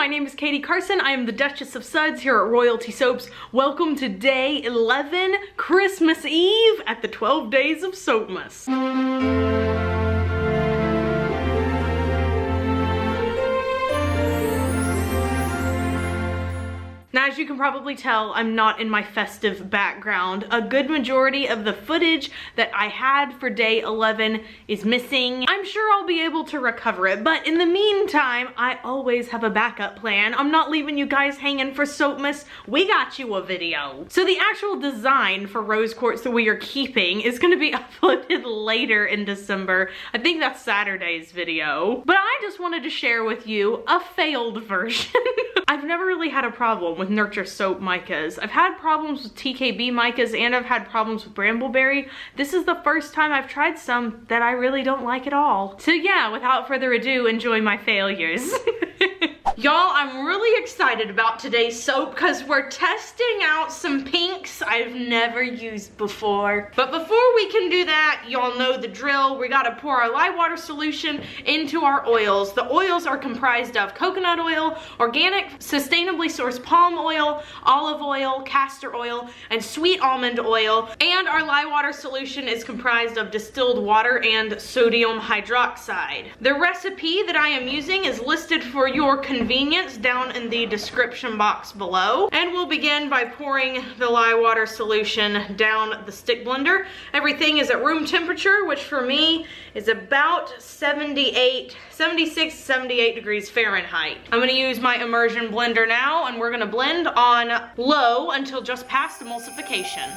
my name is Katie Carson. I am the Duchess of Suds here at Royalty Soaps. Welcome to day 11, Christmas Eve at the 12 Days of Soapmas. Now, as you can probably tell, I'm not in my festive background. A good majority of the footage that I had for day 11 is missing. I'm sure I'll be able to recover it, but in the meantime, I always have a backup plan. I'm not leaving you guys hanging for Soapmas. We got you a video. So the actual design for rose quartz that we are keeping is gonna be uploaded later in December. I think that's Saturday's video. But I just wanted to share with you a failed version. I've never really had a problem with Nurture Soap micas. I've had problems with TKB micas and I've had problems with Brambleberry. This is the first time I've tried some that I really don't like at all. So yeah, without further ado, enjoy my failures. Y'all, I'm really excited about today's soap because we're testing out some pinks I've never used before. But before we can do that, y'all know the drill. We gotta pour our lye water solution into our oils. The oils are comprised of coconut oil, organic, sustainably sourced palm oil, olive oil, castor oil, and sweet almond oil. And our lye water solution is comprised of distilled water and sodium hydroxide. The recipe that I am using is listed for your convenience down in the description box below. And we'll begin by pouring the lye water solution down the stick blender. Everything is at room temperature, which for me is about 76, 78 degrees Fahrenheit. I'm gonna use my immersion blender now and we're gonna blend on low until just past emulsification.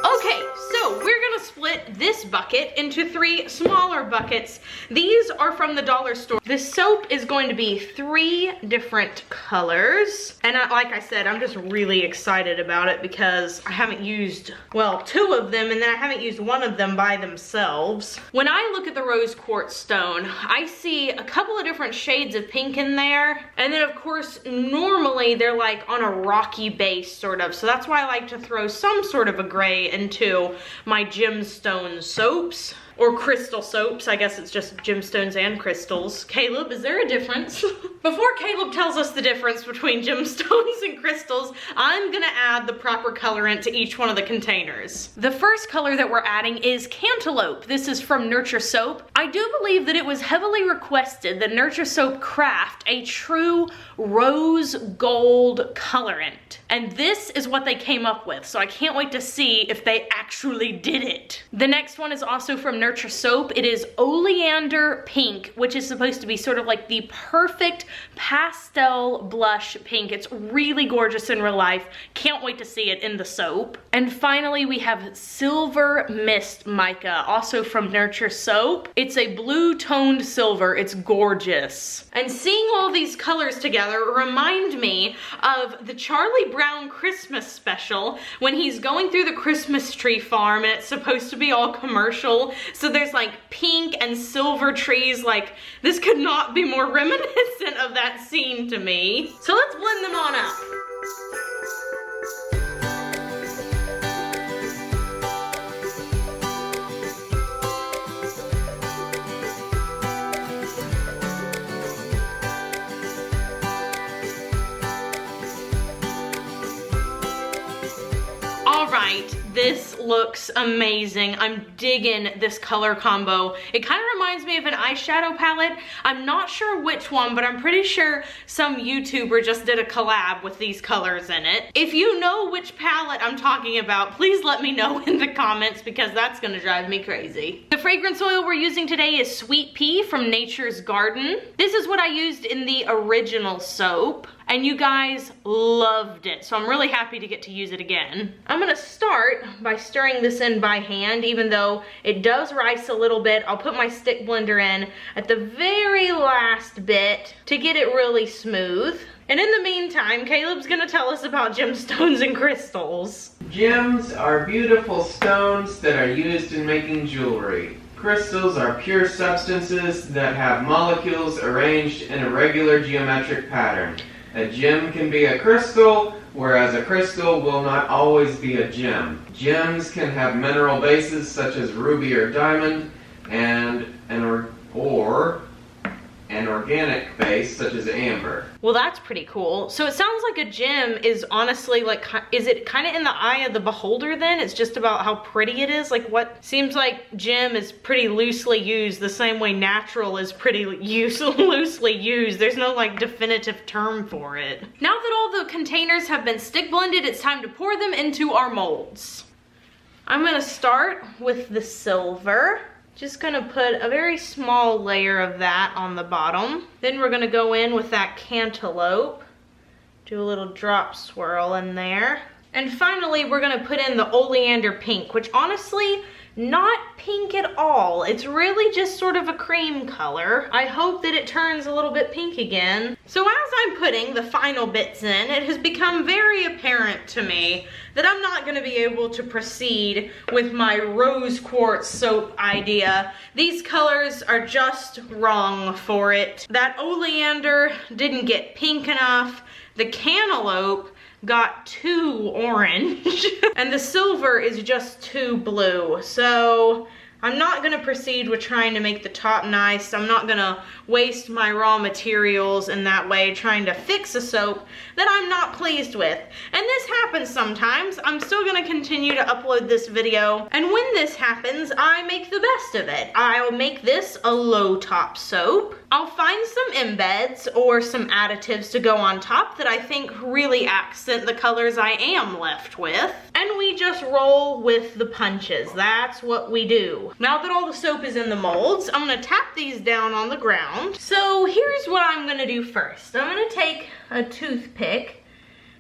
Okay, so we're gonna split this bucket into 3 smaller buckets. These are from the dollar store. This soap is going to be 3 different colors. And like I said, I'm just really excited about it because I haven't used, well, 2 of them and then I haven't used 1 of them by themselves. When I look at the rose quartz stone, I see a couple of different shades of pink in there. And then of course, normally they're like on a rocky base sort of. So that's why I like to throw some sort of a gray into my gemstone soaps. Or crystal soaps. I guess it's just gemstones and crystals. Caleb, is there a difference? Before Caleb tells us the difference between gemstones and crystals, I'm gonna add the proper colorant to each one of the containers. The first color that we're adding is Cantaloupe. This is from Nurture Soap. I do believe that it was heavily requested that Nurture Soap craft a true rose gold colorant. And this is what they came up with, so I can't wait to see if they actually did it. The next one is also from Nurture Soap. It is Oleander Pink, which is supposed to be sort of like the perfect pastel blush pink. It's really gorgeous in real life. Can't wait to see it in the soap. And finally, we have Silver Mist Mica, also from Nurture Soap. It's a blue toned silver. It's gorgeous. And seeing all these colors together remind me of the Charlie Brown Christmas special when he's going through the Christmas tree farm and it's supposed to be all commercial. So there's like pink and silver trees. Like, this could not be more reminiscent of that scene to me. So let's blend them on up. All right, this looks amazing. I'm digging this color combo. It kind of reminds me of an eyeshadow palette. I'm not sure which one, but I'm pretty sure some YouTuber just did a collab with these colors in it. If you know which palette I'm talking about, please let me know in the comments because that's gonna drive me crazy. The fragrance oil we're using today is Sweet Pea from Nature's Garden. This is what I used in the original soap. And you guys loved it, so I'm really happy to get to use it again. I'm gonna start by stirring this in by hand, even though it does rise a little bit. I'll put my stick blender in at the very last bit to get it really smooth. And in the meantime, Caleb's gonna tell us about gemstones and crystals. Gems are beautiful stones that are used in making jewelry. Crystals are pure substances that have molecules arranged in a regular geometric pattern. A gem can be a crystal, whereas a crystal will not always be a gem. Gems can have mineral bases such as ruby or diamond, and an organic base such as amber. Well, that's pretty cool. So it sounds like a gem is honestly like, is it kind of in the eye of the beholder then? It's just about how pretty it is? Like what seems like gem is pretty loosely used the same way natural is pretty loosely used. There's no like definitive term for it. Now that all the containers have been stick blended, it's time to pour them into our molds. I'm gonna start with the silver. Just gonna put a very small layer of that on the bottom. Then we're gonna go in with that cantaloupe. Do a little drop swirl in there. And finally, we're gonna put in the oleander pink, which honestly, not pink at all. It's really just sort of a cream color. I hope that it turns a little bit pink again. So as I'm putting the final bits in, it has become very apparent to me that I'm not gonna be able to proceed with my rose quartz soap idea. These colors are just wrong for it. That oleander didn't get pink enough. The cantaloupe got too orange and the silver is just too blue. So I'm not gonna proceed with trying to make the top nice. I'm not gonna waste my raw materials in that way trying to fix a soap that I'm not pleased with. And this happens sometimes. I'm still gonna continue to upload this video. And when this happens, I make the best of it. I'll make this a low top soap. I'll find some embeds or some additives to go on top that I think really accent the colors I am left with. And we just roll with the punches. That's what we do. Now that all the soap is in the molds, I'm gonna tap these down on the ground. So here's what I'm gonna do first. I'm gonna take a toothpick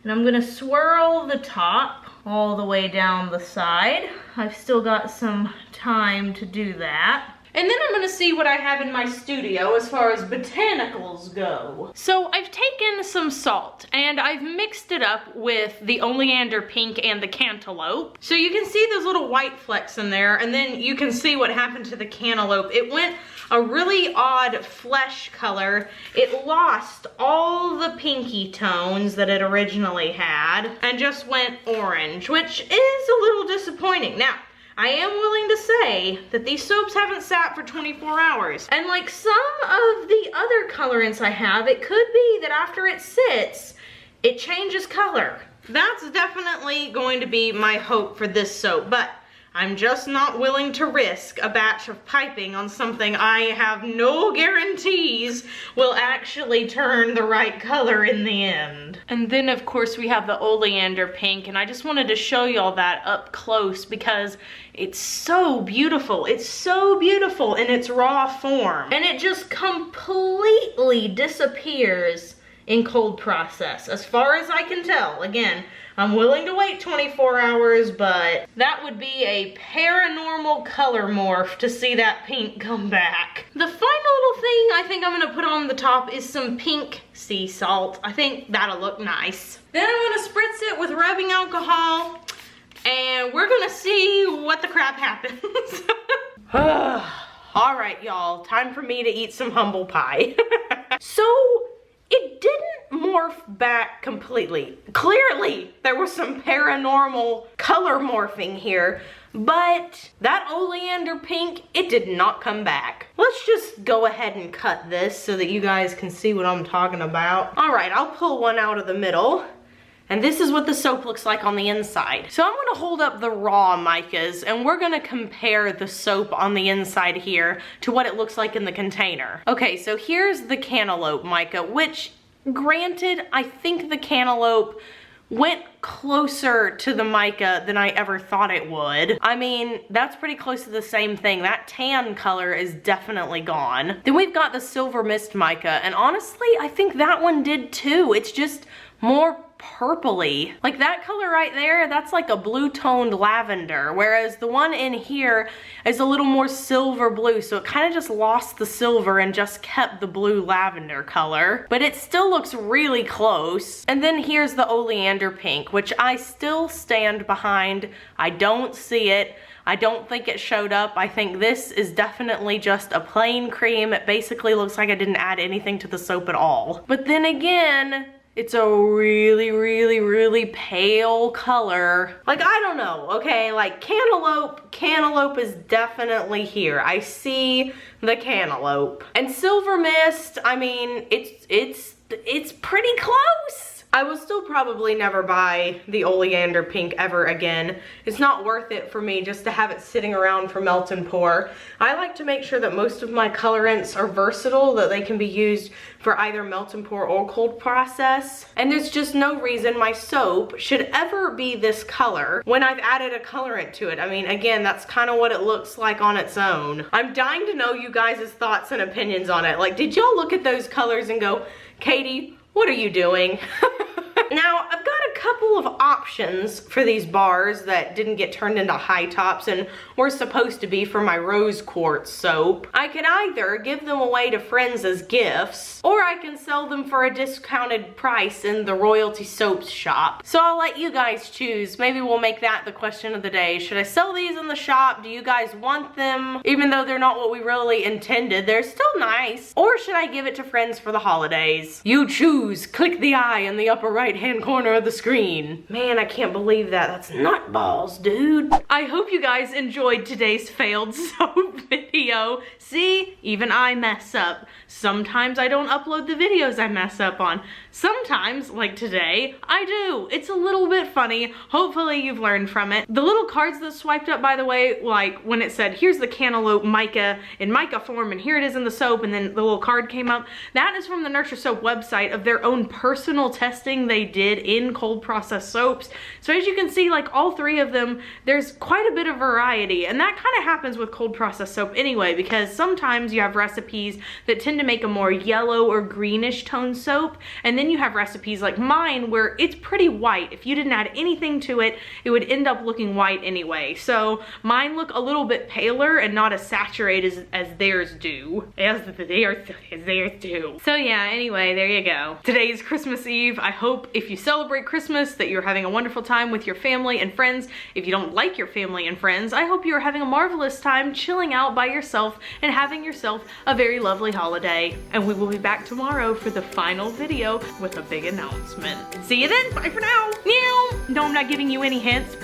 and I'm gonna swirl the top all the way down the side. I've still got some time to do that. And then I'm gonna see what I have in my studio as far as botanicals go. So I've taken some salt and I've mixed it up with the oleander pink and the cantaloupe. So you can see those little white flecks in there, and then you can see what happened to the cantaloupe. It went a really odd flesh color. It lost all the pinky tones that it originally had and just went orange, which is a little disappointing. Now, I am willing to say that these soaps haven't sat for 24 hours. And like some of the other colorants I have, it could be that after it sits, it changes color. That's definitely going to be my hope for this soap, but I'm just not willing to risk a batch of piping on something I have no guarantees will actually turn the right color in the end. And then of course we have the oleander pink, and I just wanted to show y'all that up close because it's so beautiful. It's so beautiful in its raw form. And it just completely disappears in cold process, as far as I can tell. Again, I'm willing to wait 24 hours, but that would be a paranormal color morph to see that pink come back. The final little thing I think I'm gonna put on the top is some pink sea salt. I think that'll look nice. Then I'm gonna spritz it with rubbing alcohol, and we're gonna see what the crap happens. All right, y'all, time for me to eat some humble pie. So, it didn't morph back completely. Clearly, there was some paranormal color morphing here, but that oleander pink, it did not come back. Let's just go ahead and cut this so that you guys can see what I'm talking about. All right, I'll pull one out of the middle. And this is what the soap looks like on the inside. So I'm gonna hold up the raw micas and we're gonna compare the soap on the inside here to what it looks like in the container. Okay, so here's the cantaloupe mica, which granted, I think the cantaloupe went closer to the mica than I ever thought it would. I mean, that's pretty close to the same thing. That tan color is definitely gone. Then we've got the silver mist mica, and honestly, I think that one did too. It's just more purpley. Like that color right there, that's like a blue toned lavender, whereas the one in here is a little more silver blue, so it kind of just lost the silver and just kept the blue lavender color, but it still looks really close. And then here's the oleander pink, which I still stand behind. I don't see it. I don't think it showed up. I think this is definitely just a plain cream. It basically looks like I didn't add anything to the soap at all. But then again, It's a really, really, really pale color. Like, I don't know, okay? Like, cantaloupe is definitely here. I see the cantaloupe. And silver mist, I mean, it's pretty close. I will still probably never buy the oleander pink ever again. It's not worth it for me just to have it sitting around for melt and pour. I like to make sure that most of my colorants are versatile, that they can be used for either melt and pour or cold process. And there's just no reason my soap should ever be this color when I've added a colorant to it. I mean, again, that's kind of what it looks like on its own. I'm dying to know you guys' thoughts and opinions on it. Like, did y'all look at those colors and go, Katie, what are you doing? Now, I've got a couple of options for these bars that didn't get turned into high tops and were supposed to be for my rose quartz soap. I can either give them away to friends as gifts, or I can sell them for a discounted price in the Royalty Soaps shop. So I'll let you guys choose. Maybe we'll make that the question of the day. Should I sell these in the shop? Do you guys want them? Even though they're not what we really intended, they're still nice. Or should I give it to friends for the holidays? You choose. Click the eye in the upper right-hand corner of the screen. Man, I can't believe that. That's nutballs, dude. I hope you guys enjoyed today's failed soap video. See, even I mess up. Sometimes I don't upload the videos I mess up on. Sometimes, like today, I do. It's a little bit funny. Hopefully you've learned from it. The little cards that swiped up, by the way, like when it said, here's the cantaloupe mica in mica form, and here it is in the soap, and then the little card came up. That is from the Nurture Soap website of their own personal testing they did in cold processed soaps. So as you can see, like all three of them, there's quite a bit of variety, and that kind of happens with cold processed soap anyway, because sometimes you have recipes that tend to make a more yellow or greenish tone soap, and then you have recipes like mine where it's pretty white. If you didn't add anything to it, it would end up looking white anyway. So mine look a little bit paler and not as saturated as theirs do. As theirs do. So yeah, anyway, there you go. Today is Christmas Eve. I hope if you celebrate Christmas that you're having a wonderful time with your family and friends. If you don't like your family and friends, I hope you're having a marvelous time chilling out by yourself and having yourself a very lovely holiday. And we will be back tomorrow for the final video with a big announcement. See you then. Bye for now. Meow. No, I'm not giving you any hints.